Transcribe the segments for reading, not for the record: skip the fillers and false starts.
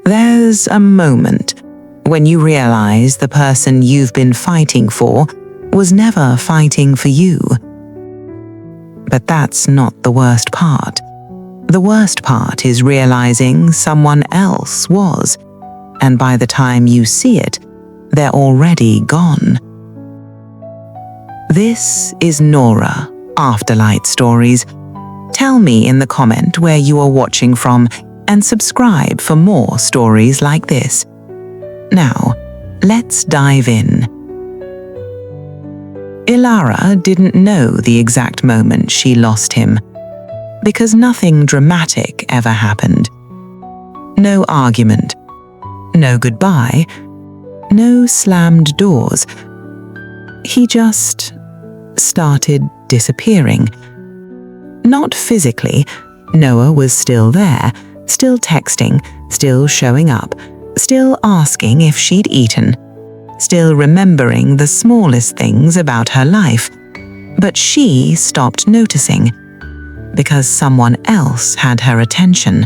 There's a moment when you realize the person you've been fighting for was never fighting for you. But that's not the worst part. The worst part is realizing someone else was, and by the time you see it, they're already gone. This is Nora, Afterlight Stories. Tell me in the comment where you are watching from and subscribe for more stories like this. Now, let's dive in. Elara didn't know the exact moment she lost him, because nothing dramatic ever happened. No argument, no goodbye, no slammed doors. He just started disappearing. Not physically. Noah was still there, still texting, still showing up, still asking if she'd eaten, still remembering the smallest things about her life. But she stopped noticing, because someone else had her attention.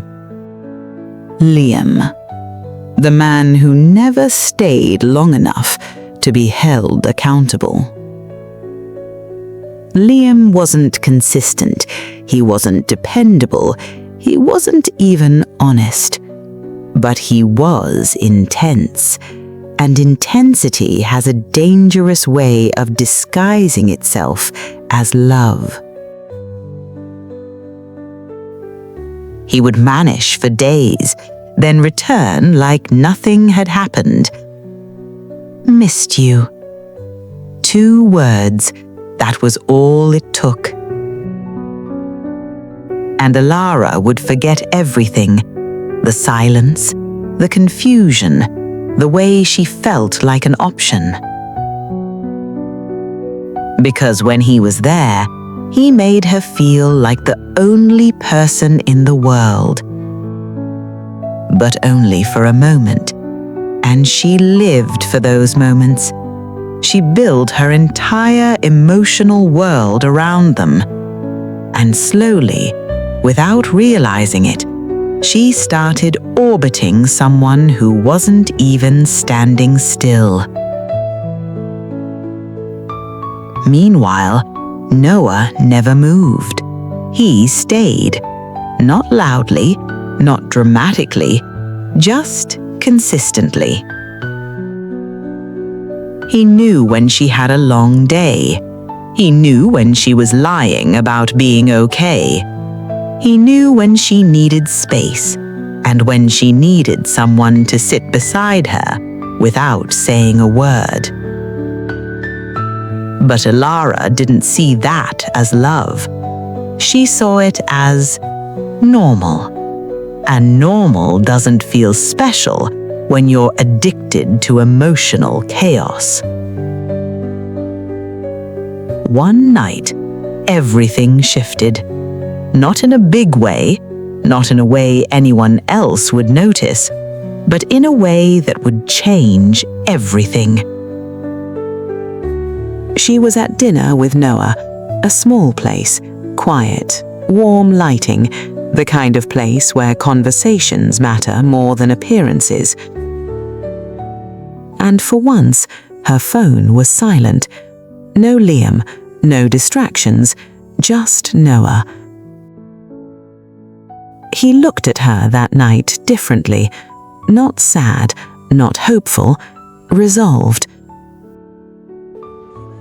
Liam, the man who never stayed long enough to be held accountable. Liam wasn't consistent, he wasn't dependable, he wasn't even honest. But he was intense, and intensity has a dangerous way of disguising itself as love. He would vanish for days, then return like nothing had happened. Missed you. 2 words. That was all it took. And Elara would forget everything. The silence, the confusion, the way she felt like an option. Because when he was there, he made her feel like the only person in the world. But only for a moment. And she lived for those moments. She built her entire emotional world around them. And slowly, without realizing it, she started orbiting someone who wasn't even standing still. Meanwhile, Noah never moved. He stayed. Not loudly, not dramatically, just consistently. He knew when she had a long day. He knew when she was lying about being okay. He knew when she needed space, and when she needed someone to sit beside her without saying a word. But Elara didn't see that as love. She saw it as normal. And normal doesn't feel special when you're addicted to emotional chaos. One night, everything shifted. Not in a big way, not in a way anyone else would notice, but in a way that would change everything. She was at dinner with Noah, a small place, quiet, warm lighting, the kind of place where conversations matter more than appearances. And for once, her phone was silent. No Liam, no distractions, just Noah. He looked at her that night differently, not sad, not hopeful, resolved.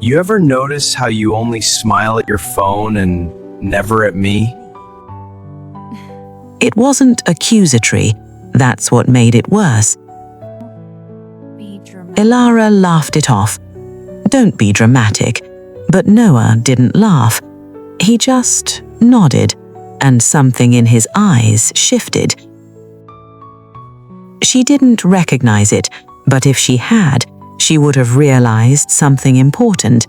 You ever notice how you only smile at your phone and never at me? It wasn't accusatory, that's what made it worse. Elara laughed it off. Don't be dramatic. But Noah didn't laugh. He just nodded, and something in his eyes shifted. She didn't recognize it, but if she had, she would have realized something important.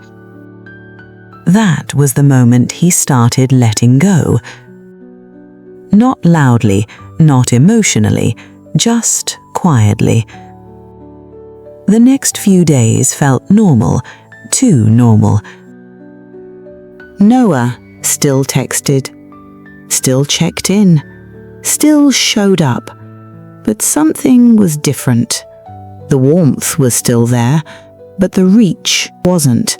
That was the moment he started letting go. Not loudly, not emotionally, just quietly. The next few days felt normal, too normal. Noah still texted, still checked in, still showed up, But something was different. The warmth was still there, but the reach wasn't.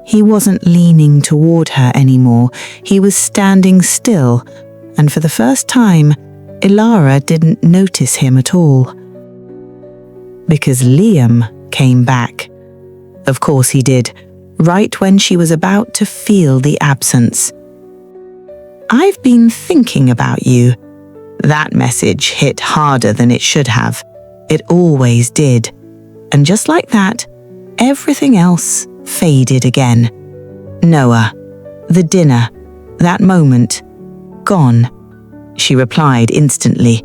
He wasn't leaning toward her anymore. He was standing still, and for the first time, Elara didn't notice him at all. Because Liam came back. Of course he did, right when she was about to feel the absence. "I've been thinking about you." That message hit harder than it should have. It always did. And just like that, everything else faded again. Noah, the dinner, that moment, gone, she replied instantly.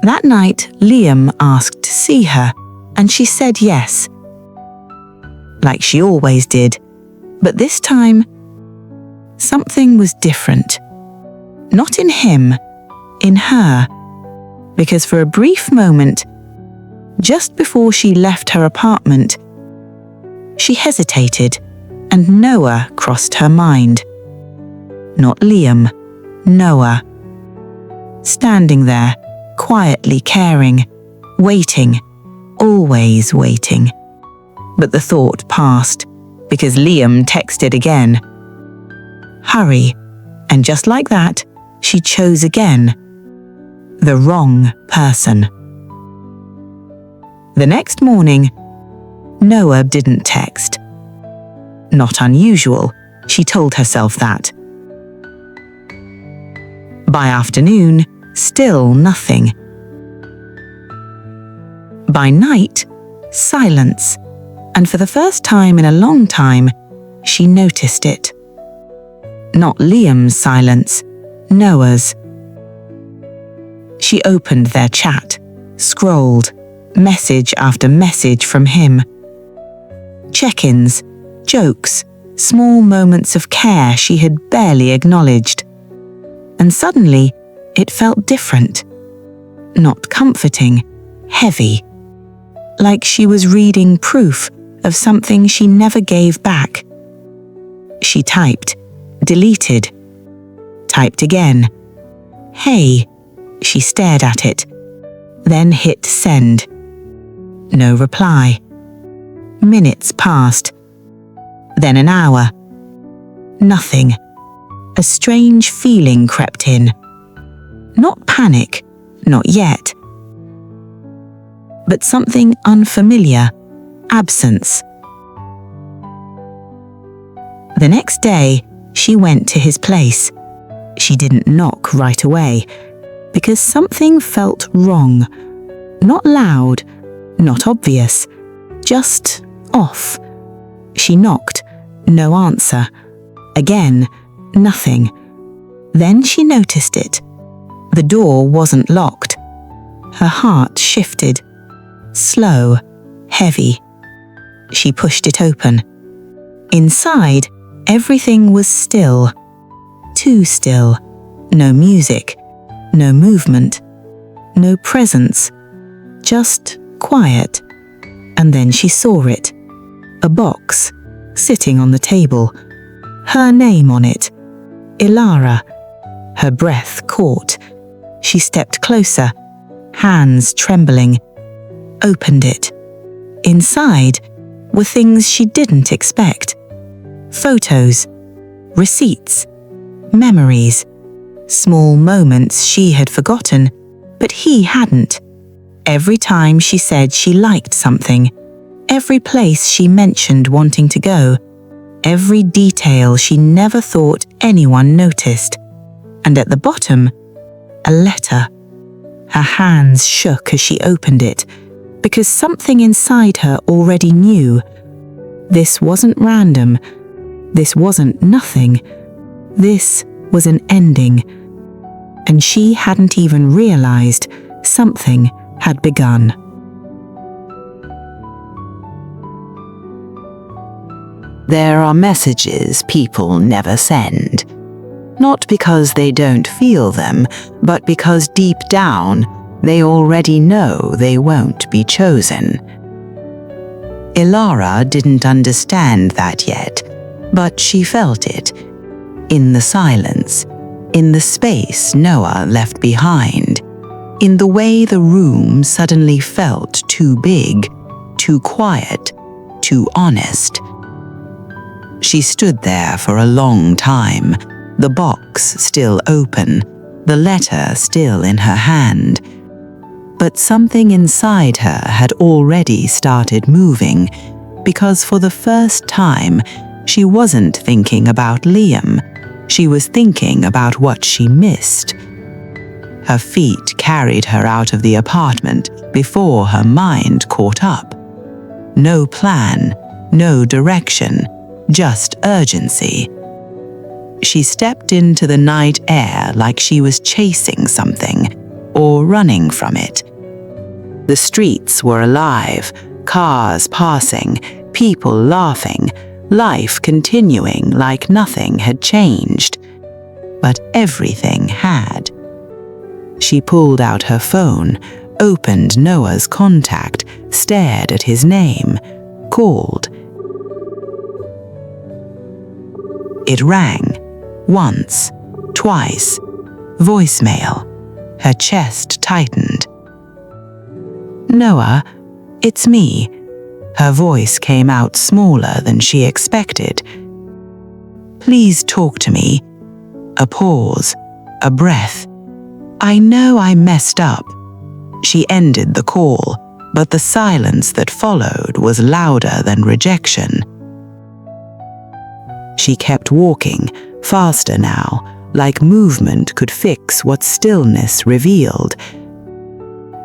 That night, Liam asked to see her, and she said yes. Like she always did, but this time, something was different. Not in him, in her, because for a brief moment, just before she left her apartment, she hesitated, and Noah crossed her mind. Not Liam, Noah. Standing there, quietly caring, waiting, always waiting. But the thought passed, because Liam texted again. Hurry, and just like that, she chose again. The wrong person. The next morning, Noah didn't text. Not unusual, she told herself that. By afternoon, still nothing. By night, silence, and for the first time in a long time, she noticed it. Not Liam's silence, Noah's. She opened their chat, scrolled, message after message from him. Check-ins, jokes, small moments of care she had barely acknowledged. And suddenly, it felt different. Not comforting, heavy. Like she was reading proof of something she never gave back. She typed, deleted, typed again. Hey, she stared at it, then hit send. No reply. Minutes passed. Then an hour. Nothing. A strange feeling crept in. Not panic, not yet. But something unfamiliar, absence. The next day, she went to his place. She didn't knock right away, because something felt wrong. Not loud, not obvious, just off. She knocked, no answer. Again, nothing. Then she noticed it. The door wasn't locked. Her heart shifted. Slow, heavy. She pushed it open. Inside, everything was still. Too still. No music. No movement. No presence. Just quiet. And then she saw it. A box, sitting on the table. Her name on it. Elara. Her breath caught. She stepped closer, hands trembling. Opened it. Inside were things she didn't expect. Photos, receipts, memories, small moments she had forgotten, but he hadn't. Every time she said she liked something, every place she mentioned wanting to go, every detail she never thought anyone noticed. And at the bottom, a letter. Her hands shook as she opened it, because something inside her already knew. This wasn't random. This wasn't nothing. This was an ending. And she hadn't even realized something had begun. There are messages people never send. Not because they don't feel them, but because deep down, they already know they won't be chosen. Elara didn't understand that yet, but she felt it. In the silence, in the space Noah left behind, in the way the room suddenly felt too big, too quiet, too honest. She stood there for a long time, the box still open, the letter still in her hand. But something inside her had already started moving, because for the first time, she wasn't thinking about Liam. She was thinking about what she missed. Her feet carried her out of the apartment before her mind caught up. No plan, no direction, just urgency. She stepped into the night air like she was chasing something or running from it. The streets were alive, cars passing, people laughing, life continuing like nothing had changed. But everything had. She pulled out her phone, opened Noah's contact, stared at his name, called. It rang. Once, twice, voicemail. Her chest tightened. Noah, it's me. Her voice came out smaller than she expected. Please talk to me. A pause, a breath. I know I messed up. She ended the call, but the silence that followed was louder than rejection. She kept walking, faster now, like movement could fix what stillness revealed.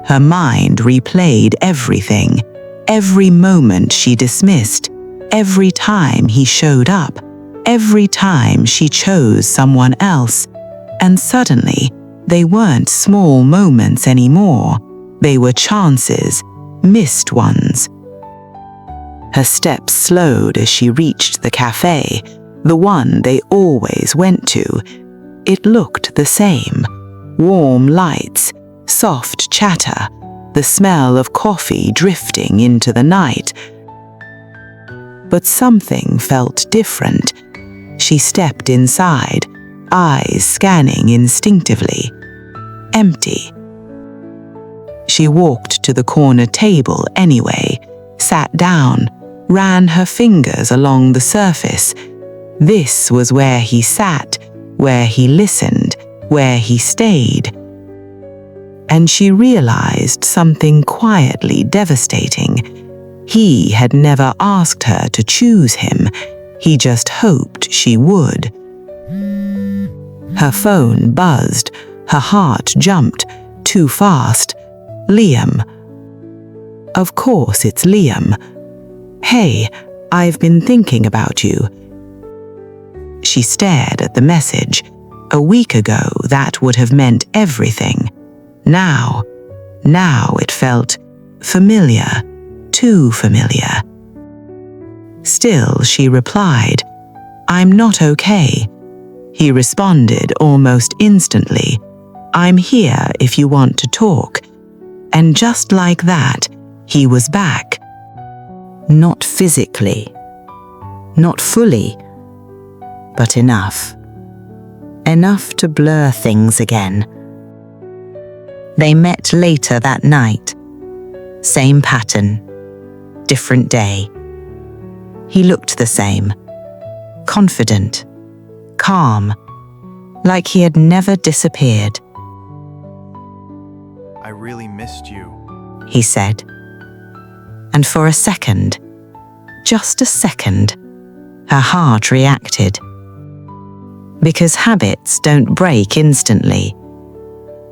Her mind replayed everything, every moment she dismissed, every time he showed up, every time she chose someone else, and suddenly they weren't small moments anymore. They were chances, missed ones. Her steps slowed as she reached the cafe, the one they always went to. It looked the same. Warm lights, soft chatter, the smell of coffee drifting into the night. But something felt different. She stepped inside, eyes scanning instinctively. Empty. She walked to the corner table anyway, sat down, ran her fingers along the surface. This was where he sat, where he listened, where he stayed. And she realized something quietly devastating. He had never asked her to choose him. He just hoped she would. Her phone buzzed. Her heart jumped. Too fast. Liam. Of course it's Liam. Hey, I've been thinking about you. She stared at the message. A week ago, that would have meant everything. Now it felt familiar, too familiar. Still, she replied, I'm not okay. He responded almost instantly, I'm here if you want to talk. And just like that, he was back. Not physically, not fully, but enough. Enough to blur things again. They met later that night. Same pattern, different day. He looked the same, confident, calm, like he had never disappeared. I really missed you, he said. And for a second, just a second, her heart reacted. Because habits don't break instantly.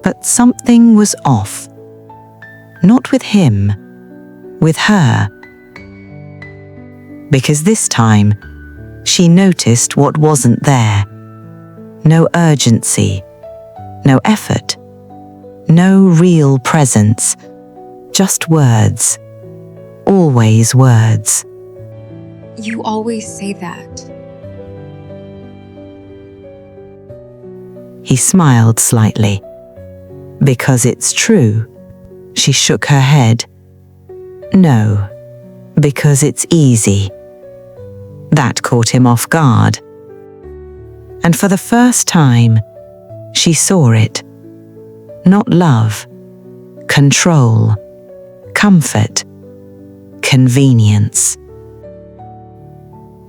But something was off. Not with him, with her. Because this time, she noticed what wasn't there. No urgency, no effort, no real presence, just words. Always words. You always say that. He smiled slightly. Because it's true. She shook her head. No, because it's easy. That caught him off guard. And for the first time, she saw it. Not love, control, comfort, convenience.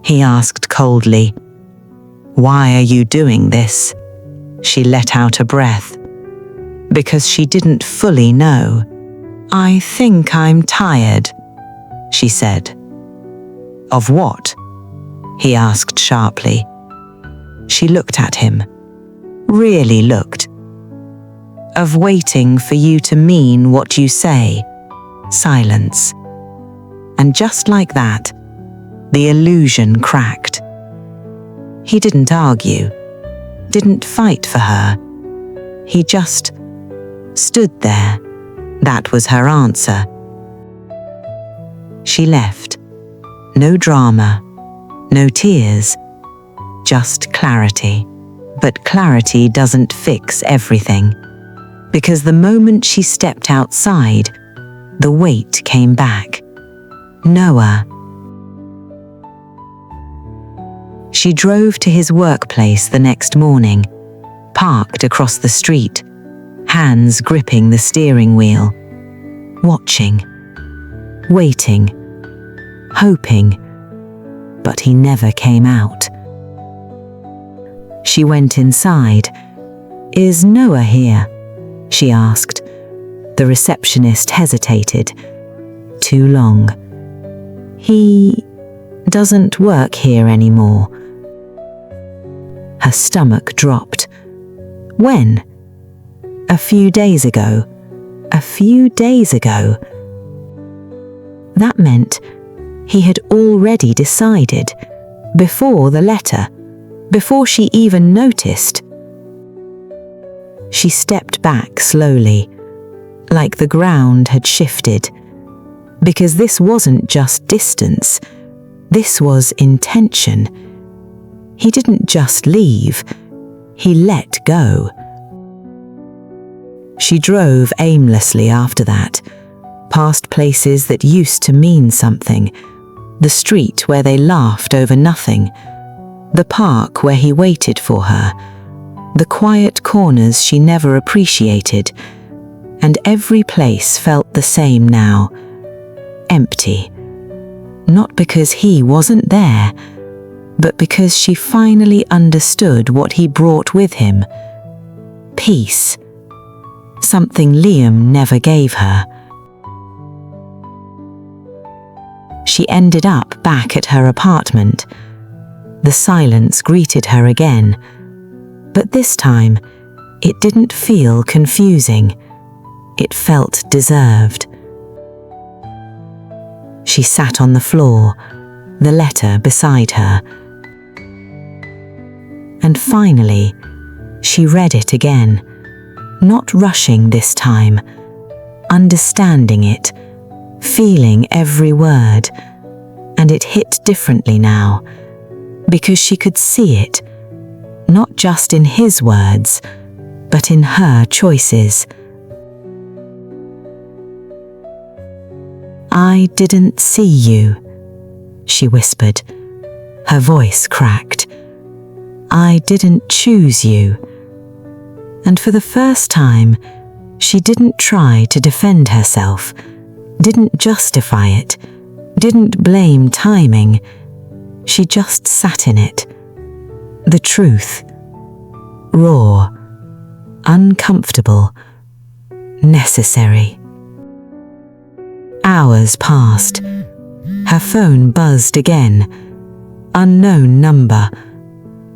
He asked coldly, "Why are you doing this?" She let out a breath, because she didn't fully know. "I think I'm tired," she said. "Of what?" he asked sharply. She looked at him, really looked. "Of waiting for you to mean what you say." Silence. And just like that, the illusion cracked. He didn't argue, didn't fight for her. He just stood there. That was her answer. She left. No drama, no tears, just clarity. But clarity doesn't fix everything, because the moment she stepped outside, the weight came back. Noah. She drove to his workplace the next morning, parked across the street, hands gripping the steering wheel, watching, waiting, hoping, but he never came out. She went inside. "Is Noah here?" she asked. The receptionist hesitated. Too long. "He doesn't work here anymore." Her stomach dropped. "When?" "A few days ago." "A few days ago." That meant he had already decided, before the letter, before she even noticed. She stepped back slowly, like the ground had shifted, because this wasn't just distance, this was intention. He didn't just leave, he let go. She drove aimlessly after that, past places that used to mean something, the street where they laughed over nothing, the park where he waited for her, the quiet corners she never appreciated, and every place felt the same now, empty. Not because he wasn't there, but because she finally understood what he brought with him. Peace. Something Liam never gave her. She ended up back at her apartment. The silence greeted her again, but this time it didn't feel confusing. It felt deserved. She sat on the floor, the letter beside her. And finally, she read it again, not rushing this time, understanding it, feeling every word, and it hit differently now, because she could see it, not just in his words, but in her choices. "I didn't see you," she whispered. Her voice cracked. "I didn't choose you." And for the first time, she didn't try to defend herself, didn't justify it, didn't blame timing. She just sat in it. The truth. Raw. Uncomfortable. Necessary. Hours passed. Her phone buzzed again. Unknown number.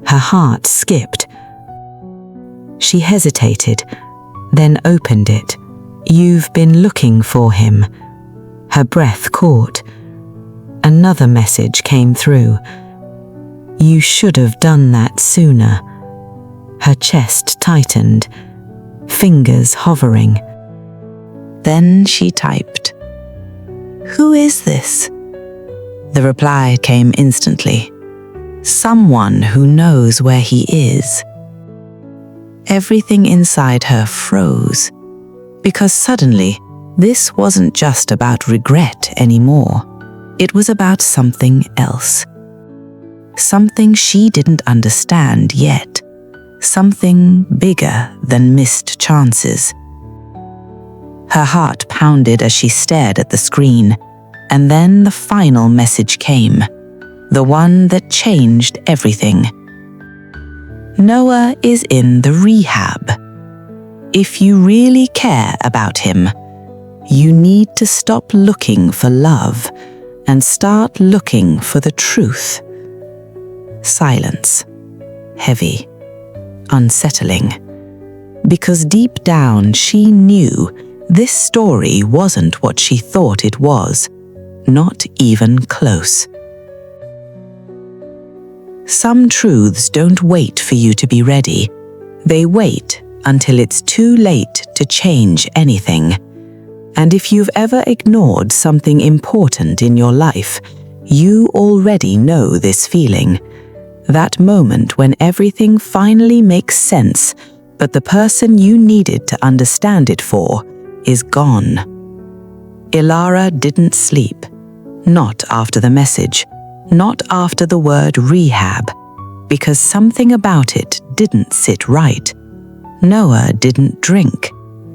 Her heart skipped. She hesitated, then opened it. "You've been looking for him." Her breath caught. Another message came through. "You should have done that sooner." Her chest tightened, fingers hovering. Then she typed, "Who is this?" The reply came instantly. "Someone who knows where he is." Everything inside her froze, because suddenly, this wasn't just about regret anymore. It was about something else. Something she didn't understand yet. Something bigger than missed chances. Her heart pounded as she stared at the screen, and then the final message came, the one that changed everything. Noah is in the rehab. If you really care about him, you need to stop looking for love and start looking for the truth. Silence. Heavy. Unsettling. Because deep down she knew this story wasn't what she thought it was, not even close. Some truths don't wait for you to be ready. They wait until it's too late to change anything. And if you've ever ignored something important in your life, you already know this feeling. That moment when everything finally makes sense, but the person you needed to understand it for is gone. Elara didn't sleep. Not after the message. Not after the word rehab. Because something about it didn't sit right. Noah didn't drink.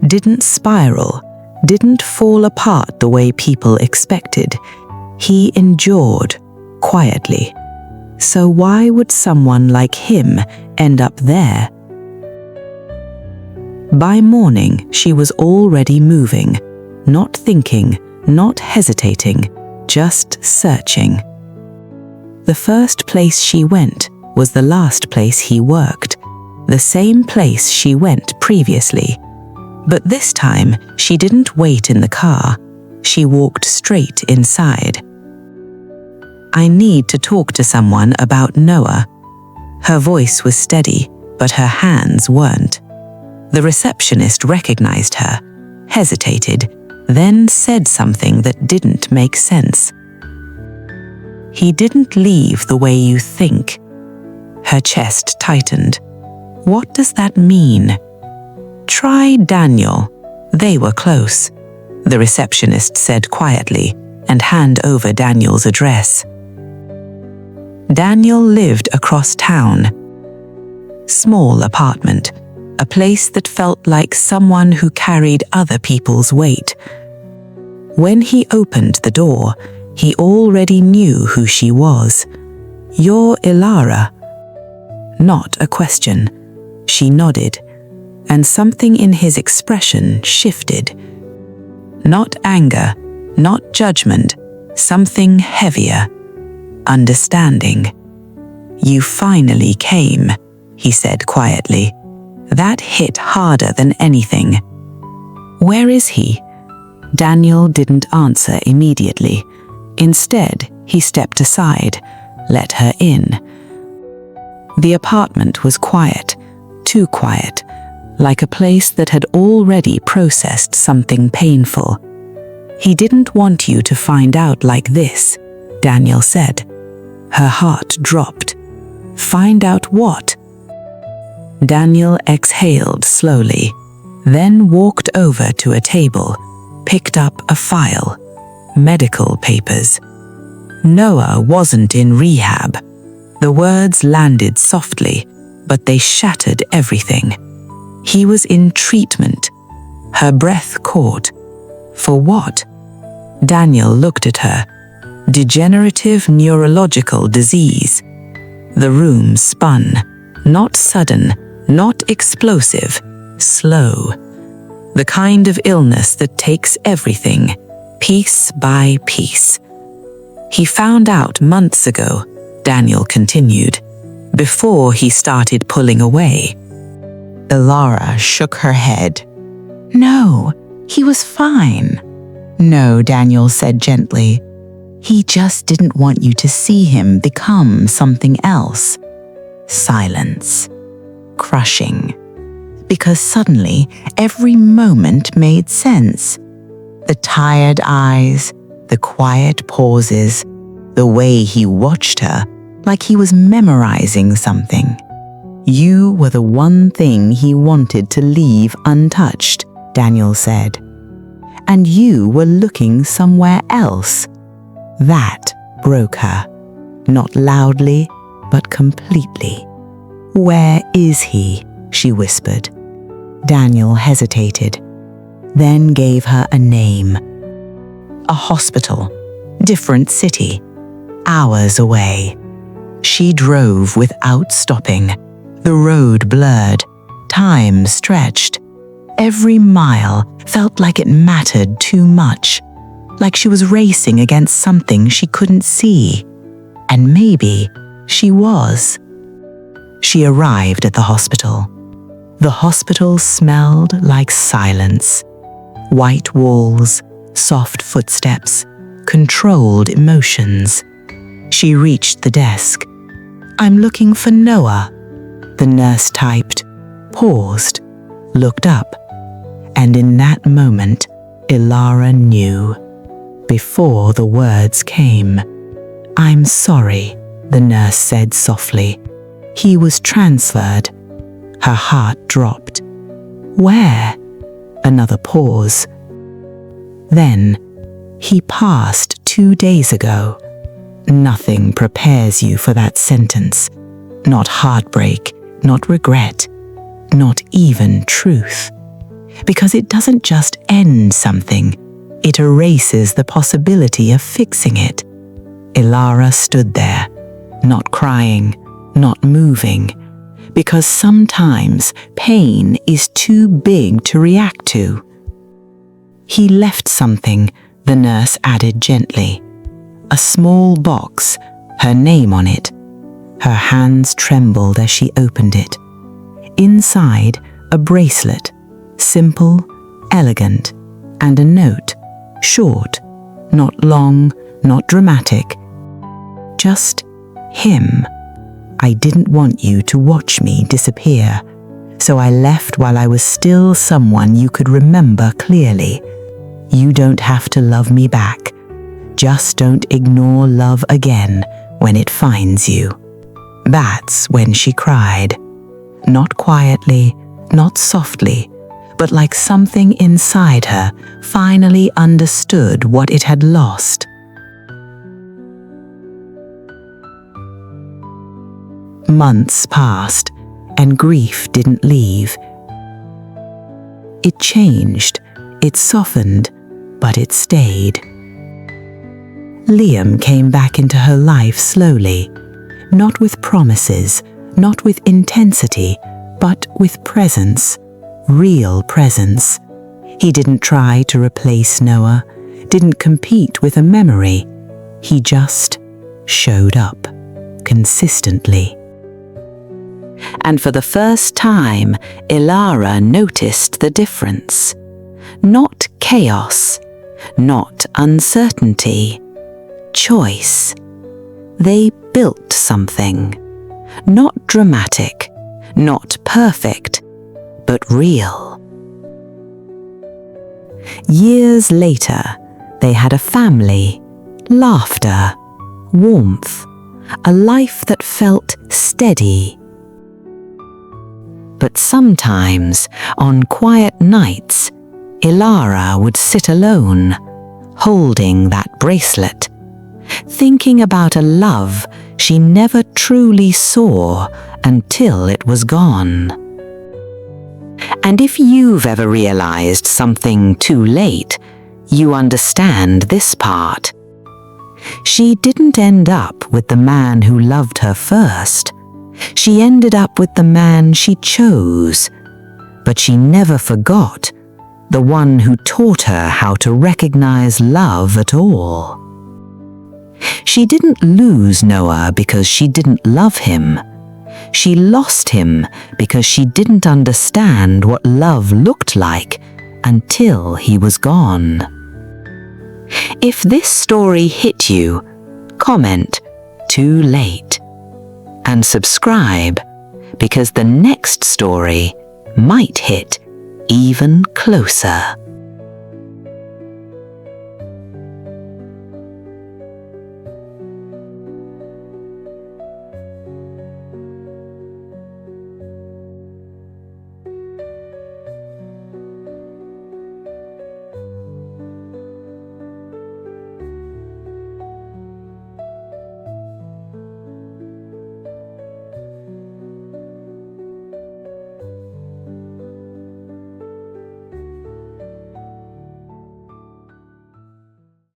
Didn't spiral. Didn't fall apart the way people expected. He endured, quietly. So why would someone like him end up there? By morning, she was already moving, not thinking, not hesitating, just searching. The first place she went was the last place he worked, the same place she went previously. But this time, she didn't wait in the car. She walked straight inside. I need to talk to someone about Noah. Her voice was steady, but her hands weren't. The receptionist recognized her, hesitated, then said something that didn't make sense. He didn't leave the way you think. Her chest tightened. What does that mean? Try Daniel. They were close, the receptionist said quietly, and hand over Daniel's address. Daniel lived across town. Small apartment, a place that felt like someone who carried other people's weight. When he opened the door, he already knew who she was. You're Elara. Not a question. She nodded, and something in his expression shifted. Not anger, not judgment, something heavier. Understanding. You finally came, he said quietly. That hit harder than anything. Where is he? Daniel didn't answer immediately. Instead, he stepped aside, let her in. The apartment was quiet, too quiet, like a place that had already processed something painful. He didn't want you to find out like this, Daniel said. Her heart dropped. Find out what? Daniel exhaled slowly, then walked over to a table, picked up a file, medical papers. Noah wasn't in rehab. The words landed softly, but they shattered everything. He was in treatment. Her breath caught. For what? Daniel looked at her. Degenerative neurological disease. The room spun. Not sudden, not explosive, slow. The kind of illness that takes everything, piece by piece. He found out months ago, Daniel continued, before he started pulling away. Elara shook her head. No, he was fine. No, Daniel said gently. He just didn't want you to see him become something else. Silence. Crushing. Because suddenly, every moment made sense. The tired eyes, the quiet pauses, the way he watched her, like he was memorizing something. You were the one thing he wanted to leave untouched, Daniel said. And you were looking somewhere else. That broke her. Not loudly, but completely. Where is he? She whispered. Daniel hesitated. then gave her a name. A hospital, different city, hours away. She drove without stopping. The road blurred, time stretched. Every mile felt like it mattered too much, like she was racing against something she couldn't see. And maybe she was. She arrived at the hospital. The hospital smelled like silence. White walls, soft footsteps, controlled emotions. She reached the desk. "I'm looking for Noah," the nurse typed, paused, looked up, and in that moment, Elara knew. Before the words came, "I'm sorry," the nurse said softly. "He was transferred." Her heart dropped. "Where?" Another pause. Then, "He passed 2 days ago." Nothing prepares you for that sentence. Not heartbreak, not regret, not even truth. Because it doesn't just end something, it erases the possibility of fixing it. Elara stood there, not crying, not moving, because sometimes pain is too big to react to. "He left something," the nurse added gently. A small box, her name on it. Her hands trembled as she opened it. Inside, a bracelet, simple, elegant, and a note, short, not long, not dramatic. Just him. "I didn't want you to watch me disappear, so I left while I was still someone you could remember clearly. You don't have to love me back. Just don't ignore love again when it finds you." That's when she cried. Not quietly, not softly, but like something inside her finally understood what it had lost. Months passed, and grief didn't leave. It changed, it softened, but it stayed. Liam came back into her life slowly, not with promises, not with intensity, but with presence, real presence. He didn't try to replace Noah, didn't compete with a memory. He just showed up, consistently. And for the first time, Elara noticed the difference. Not chaos, not uncertainty, choice. They built something. Not dramatic, not perfect, but real. Years later, they had a family, laughter, warmth, a life that felt steady. But sometimes, on quiet nights, Elara would sit alone, holding that bracelet, thinking about a love she never truly saw until it was gone. And if you've ever realized something too late, you understand this part. She didn't end up with the man who loved her first. She ended up with the man she chose, but she never forgot the one who taught her how to recognize love at all. She didn't lose Noah because she didn't love him. She lost him because she didn't understand what love looked like until he was gone. If this story hit you, comment "too late" and subscribe, because the next story might hit even closer.